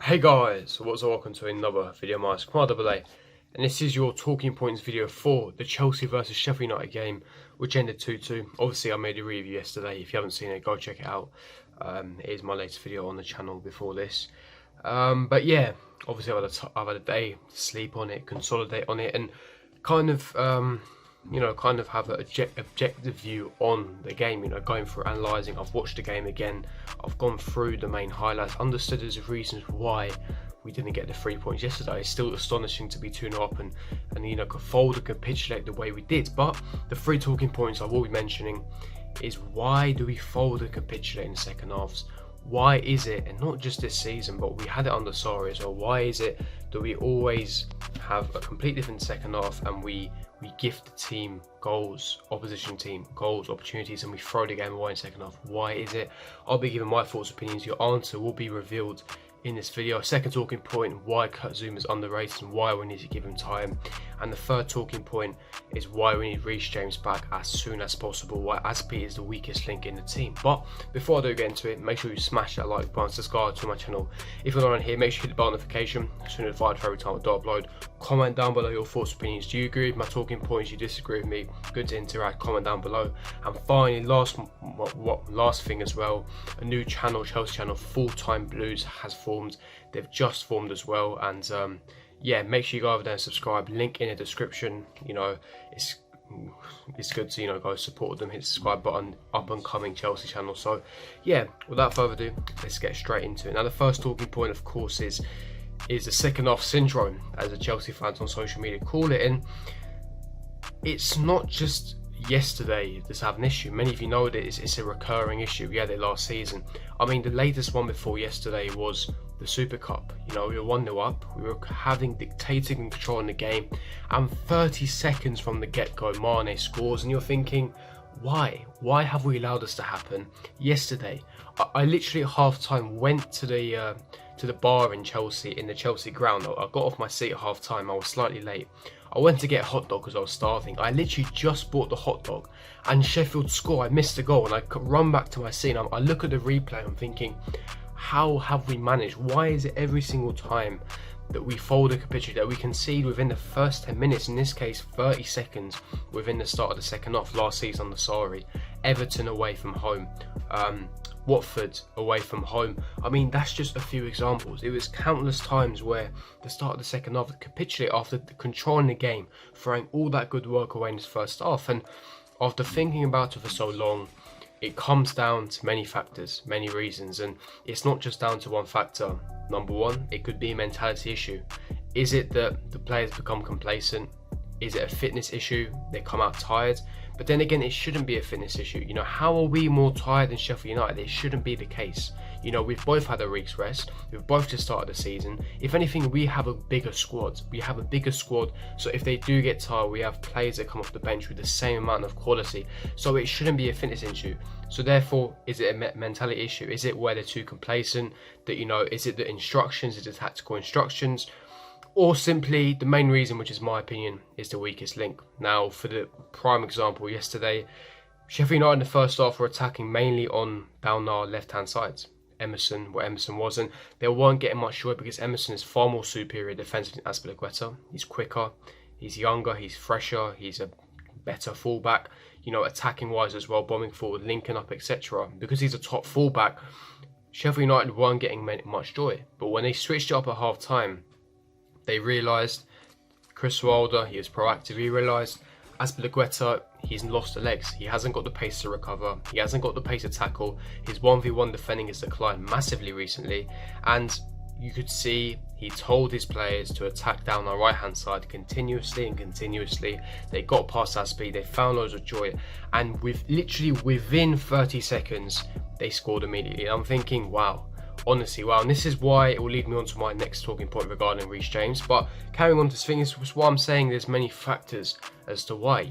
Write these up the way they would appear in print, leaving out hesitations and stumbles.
Hey guys, what's up? Welcome to another video. My name's AA, and this is your talking points video for the Chelsea versus Sheffield United game, which ended 2-2. Obviously, I made a review yesterday. If you haven't seen it, go check it out. It is my latest video on the channel before this. But yeah, obviously I've had a day to sleep on it, consolidate on it, and kind of have an objective view on the game, going through analysing. I've watched the game again, I've gone through the main highlights, understood there's reasons why we didn't get the 3 points yesterday. It's still astonishing to be 2-0 up and could fold and capitulate the way we did. But the three talking points I will be mentioning is, why do we fold and capitulate in the second halves? Why is it, and not just this season, but we had it under Sarri as well, why is it that we always have a completely different second half and we gift the team goals, opposition team goals, opportunities, and we throw the game away in second half? Why is it? I'll be giving my thoughts, opinions. Your answer will be revealed in this video. Second talking point, why Kurt Zouma is underrated and why we need to give him time. And the third talking point is why we need Reece James back as soon as possible, why Azpi is the weakest link in the team. But before I do get into it, make sure you smash that like button, subscribe to my channel. If you're not on here, make sure you hit the bell notification so you're notified for every time I do upload. Comment down below your thoughts, opinions. Do you agree with my talking points? Do you disagree with me? Good to interact. Comment down below. And finally, last thing as well, a new channel, Chelsea channel, Full-Time Blues, has formed. They've just formed as well, and yeah, make sure you go over there and subscribe. Link in the description. It's good to go support them, hit the subscribe button. Up and coming Chelsea channel. So yeah, without further ado, let's get straight into it. Now the first talking point, of course, is the second half syndrome, as the Chelsea fans on social media call it. And it's not just yesterday that's having an issue. Many of you know that it's a recurring issue. We had it last season. I mean, the latest one before yesterday was the Super Cup. We were 1-0 up, we were dictating and controlling the game, and 30 seconds from the get-go, Mane scores, and you're thinking, why have we allowed this to happen? Yesterday, I literally at half-time went to the bar in Chelsea, in the Chelsea ground. I got off my seat at half-time. I was slightly late. I went to get a hot dog because I was starving. I literally just bought the hot dog, and Sheffield score. I missed the goal, and I run back to my seat, and I look at the replay, and I'm thinking, how have we managed? Why is it every single time that we fold a capitulate, that we concede within the first 10 minutes, in this case 30 seconds within the start of the second half last season under Sarri? Everton away from home, Watford away from home. I mean, that's just a few examples. It was countless times where the start of the second half capitulate after controlling the game, throwing all that good work away in this first half. And after thinking about it for so long, it comes down to many factors, many reasons, and it's not just down to one factor. Number one, it could be a mentality issue. Is it that the players become complacent? Is it a fitness issue? They come out tired? But then again, it shouldn't be a fitness issue. How are we more tired than Sheffield United? It shouldn't be the case. We've both had a week's rest. We've both just started the season. If anything, we have a bigger squad. So if they do get tired, we have players that come off the bench with the same amount of quality. So it shouldn't be a fitness issue. So therefore, is it a mentality issue? Is it where they're too complacent? Is it the instructions? Is it tactical instructions? Or simply the main reason, which is my opinion, is the weakest link. Now, for the prime example, yesterday, Sheffield United in the first half were attacking mainly on down our left-hand sides. Emerson, where Emerson wasn't. They weren't getting much joy because Emerson is far more superior defensively than Azpilicueta. He's quicker, he's younger, he's fresher, he's a better fullback, attacking-wise as well, bombing forward, linking up, etc. Because he's a top fullback, Sheffield United weren't getting much joy. But when they switched it up at half-time, they realised Chris Wilder, he was proactive. He realised Azpilicueta, he's lost the legs. He hasn't got the pace to recover. He hasn't got the pace to tackle. His 1v1 defending has declined massively recently. And you could see he told his players to attack down our right-hand side continuously. They got past Azpi. They found loads of joy. And within 30 seconds, they scored immediately. And I'm thinking, wow. Honestly, wow. And this is why it will lead me on to my next talking point regarding Reece James. But carrying on to this thing, is what I'm saying, there's many factors as to why.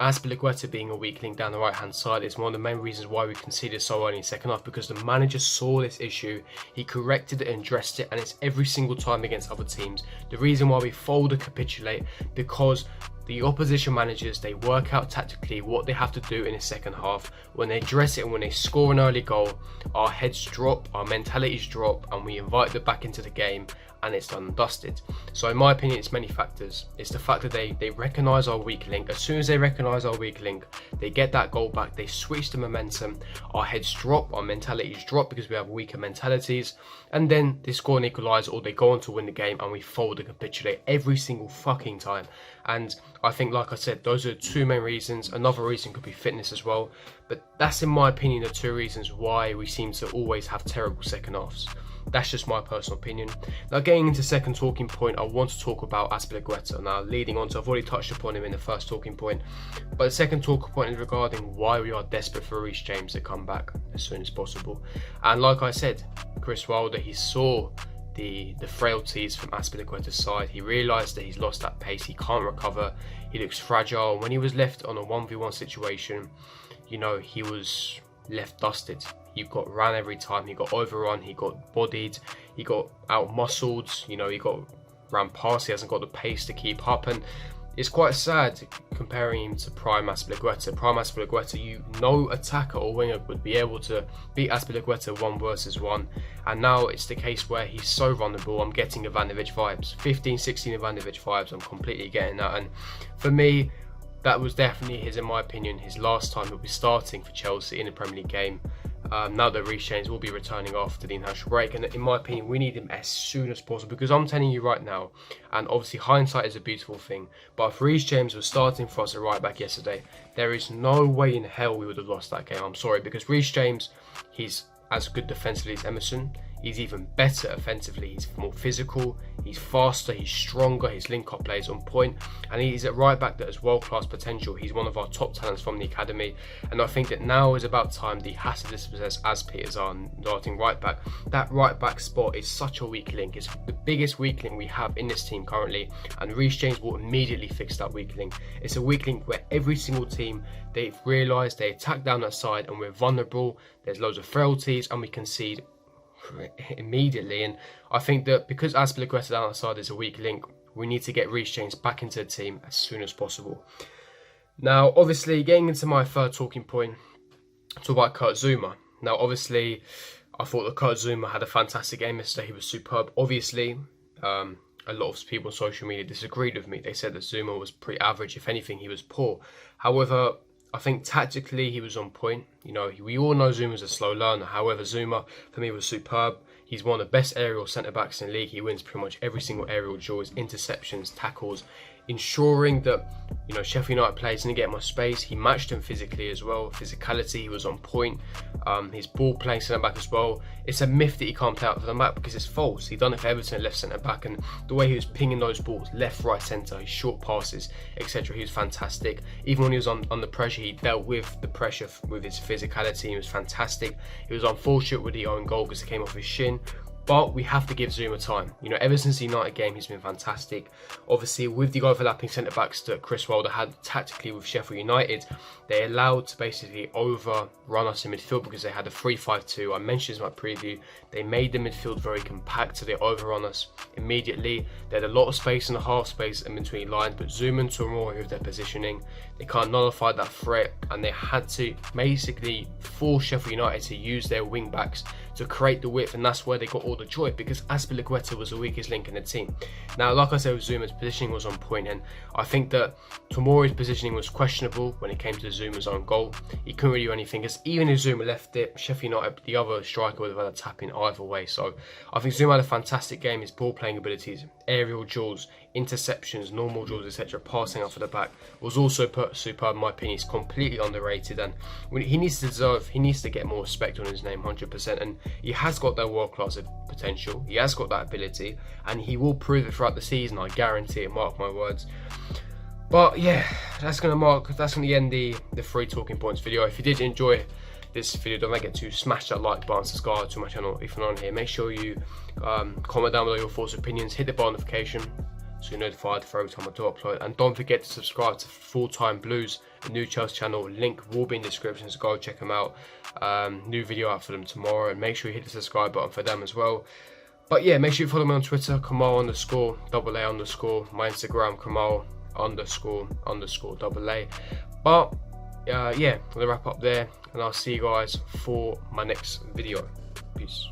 Azpilicueta being a weak link down the right hand side is one of the main reasons why we conceded so early in the second half, because the manager saw this issue, he corrected it and addressed it, and it's every single time against other teams. The reason why we fold or capitulate, because the opposition managers, they work out tactically what they have to do in the second half. When they address it and when they score an early goal, our heads drop, our mentalities drop, and we invite them back into the game, and it's done and dusted. So in my opinion, it's many factors. It's the fact that they recognise our weak link. As soon as they recognise our weak link, they get that goal back, they switch the momentum, our heads drop, our mentalities drop because we have weaker mentalities, and then they score an equaliser or they go on to win the game, and we fold and capitulate every single fucking time. And I think, like I said, those are the two main reasons. Another reason could be fitness as well, but that's in my opinion the two reasons why we seem to always have terrible second halves. That's just my personal opinion. Now, getting into second talking point, I want to talk about Azpilicueta. Now, leading on to, I've already touched upon him in the first talking point, but the second talking point is regarding why we are desperate for Reece James to come back as soon as possible. And like I said, Chris Wilder, he saw the frailties from Azpilicueta's side. He realised that he's lost that pace, he can't recover, he looks fragile, and when he was left on a 1v1 situation, you know, he was left dusted. He got ran every time, he got overrun, he got bodied, he got out muscled, you know, he got ran past, he hasn't got the pace to keep up, and it's quite sad comparing him to prime Azpilicueta. Prime Azpilicueta, no attacker or winger would be able to beat Azpilicueta 1 versus 1, and now it's the case where he's so vulnerable. I'm getting Ivanovic vibes, 15-16 Ivanovic vibes, I'm completely getting that, and for me, that was definitely in my opinion, his last time he'll be starting for Chelsea in a Premier League game. Now that Reece James will be returning after the international break, and in my opinion, we need him as soon as possible, because I'm telling you right now, and obviously hindsight is a beautiful thing, but if Reece James was starting for us at right back yesterday, there is no way in hell we would have lost that game. I'm sorry, because Reece James, he's as good defensively as Emerson. He's even better offensively, he's more physical, he's faster, he's stronger, his link-up play is on point, and he's at right back that has world-class potential. He's one of our top talents from the academy, and I think that now is about time that he has to dispossess Azpi as our starting right back. That right back spot is such a weak link, it's the biggest weak link we have in this team currently, and Reece James will immediately fix that weak link. It's a weak link where every single team, they've realised they attack down that side and we're vulnerable, there's loads of frailties, and we concede immediately. And I think that because Azpilicueta down that side is a weak link, we need to get Reece James back into the team as soon as possible. Now, obviously, getting into my third talking point, talk about Kurt Zouma. Now, obviously, I thought that Kurt Zouma had a fantastic game yesterday. He was superb. Obviously, a lot of people on social media disagreed with me. They said that Zouma was pretty average. If anything, he was poor. However, I think tactically he was on point. You know, we all know Zuma's a slow learner. However, Zouma, for me, was superb. He's one of the best aerial centre-backs in the league. He wins pretty much every single aerial duel, interceptions, tackles, ensuring that, you know, Sheffield United players didn't get much space. He matched them physically as well. Physicality, he was on point. His ball playing centre-back as well. It's a myth that he can't play out for the back because it's false. He done it for Everton left centre-back, and the way he was pinging those balls, left, right, centre, his short passes, etc. He was fantastic. Even when he was under pressure, he dealt with the pressure with his physicality. He was fantastic. He was unfortunate with the own goal because it came off his shin. But we have to give Zouma time. You know, ever since the United game, he's been fantastic. Obviously, with the overlapping centre-backs that Chris Wilder had tactically with Sheffield United, they allowed to basically overrun us in midfield because they had a 3-5-2. I mentioned this in my preview. They made the midfield very compact, so they overrun us immediately. They had a lot of space in the half space in between lines, but Zouma and Tomori with their positioning, they can't nullify that threat, and they had to basically force Sheffield United to use their wing-backs to create the width, and that's where they got all the joy, because Azpilicueta was the weakest link in the team. Now, like I said, Zuma's positioning was on point, and I think that Tomori's positioning was questionable when it came to Zuma's own goal. He couldn't really do anything, because even if Zouma left it, Sheffield United, the other striker, would have had a tap in either way. So I think Zouma had a fantastic game. His ball playing abilities, aerial duels, interceptions, normal duels, etc., passing up for the back was also superb in my opinion. He's completely underrated, and he needs to get more respect on his name, 100%, and he has got that world-class potential, he has got that ability, and he will prove it throughout the season, I guarantee it, mark my words. But yeah, that's going to end the free talking points video. If you did enjoy this video, don't forget to smash that like button, subscribe to my channel if you're not on here. Make sure you comment down below your thoughts and opinions, hit the bell notification so you're notified for every time I do upload, and don't forget to subscribe to Full Time Blues, a new Chelsea channel. Link will be in the description, so go check them out. New video out for them tomorrow, and make sure you hit the subscribe button for them as well. But yeah, make sure you follow me on Twitter, Kamal_AA_, my Instagram, Kamal __AA. But yeah, I'm gonna wrap up there, and I'll see you guys for my next video. Peace.